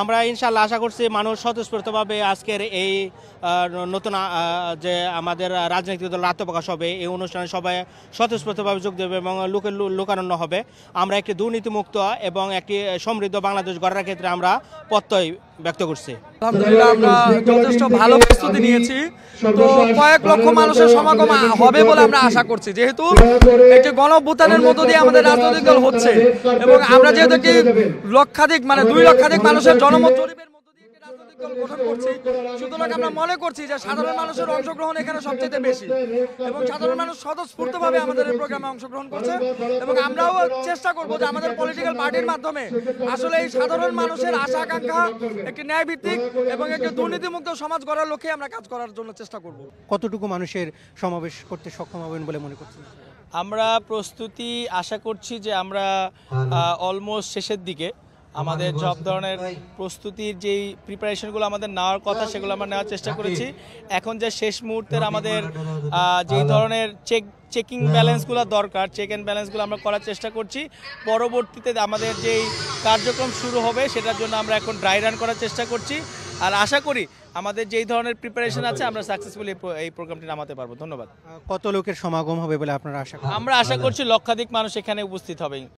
আমরা ইনশাআল্লাহ আশা করছি মানুষ স্বতঃস্ফূর্তভাবে আজকের এই নতুন যে আমাদের রাজনৈতিক দল আত্মপ্রকাশ হবে এই অনুষ্ঠানে সবাই স্বতঃস্ফূর্তভাবে যোগ দেবে এবং লোকারণ্য হবে। আমরা একটি দুর্নীতিমুক্ত এবং একটি সমৃদ্ধ বাংলাদেশ গড়ার ক্ষেত্রে আমরা প্রত্যয় ব্যক্ত করছি। আলহামদুলিল্লাহ আমরা যথেষ্ট ভালো প্রস্তুতি নিয়েছি, তো কয়েক লক্ষ মানুষের সমাগম হবে বলে আমরা আশা করছি, যেহেতু একটি গণঅভ্যুত্থানের মধ্য দিয়ে আমাদের রাজনৈতিক দল হচ্ছে এবং আমরা যেহেতু একটি লক্ষাধিক 2 লক্ষাধিক মানুষের জনমত জরিপের মধ্য দিয়ে একটি রাজনৈতিক দল গঠন করছি, সুতরাং আমরা মনে করছি যে সাধারণ মানুষের অংশগ্রহণ এখানে সবচেয়ে বেশি এবং সাধারণ মানুষ স্বতঃস্ফূর্তভাবে আমাদের এই প্রোগ্রামে অংশগ্রহণ করছে এবং আমরাও চেষ্টা করব যে আমাদের পলিটিক্যাল পার্টির মাধ্যমে আসলে এই সাধারণ মানুষের আশা আকাঙ্ক্ষা একটি ন্যায়ভিত্তিক এবং একটি দুর্নীতিমুক্ত সমাজ গড়ার লক্ষ্যে আমরা কাজ করার জন্য চেষ্টা করব। কতটুকু মানুষের সমাবেশ করতে সক্ষম হবেন বলে মনে করছেন? আমরা প্রস্তুতি আশা করছি যে আমরা অলমোস্ট শেষের দিকে আমাদের সব ধরনের প্রস্তুতির যেই প্রিপারেশনগুলো আমাদের নেওয়ার কথা সেগুলো আমরা নেওয়ার চেষ্টা করেছি। এখন যে শেষ মুহূর্তের আমাদের যেই ধরনের চেকিং ব্যালেন্সগুলো দরকার, চেক অ্যান্ড ব্যালেন্সগুলো আমরা করার চেষ্টা করছি। পরবর্তীতে আমাদের যেই কার্যক্রম শুরু হবে সেটার জন্য আমরা এখন ড্রাই রান করার চেষ্টা করছি, আর আশা করি আমাদের যেই ধরনের প্রিপারেশন আছে আমরা সাকসেসফুলি এই প্রোগ্রামটি নামাতে পারবো। ধন্যবাদ। কত লোকের সমাগম হবে বলে আপনারা আশা করেন? আমরা আশা করছি লক্ষাধিক মানুষ এখানে উপস্থিত হবে।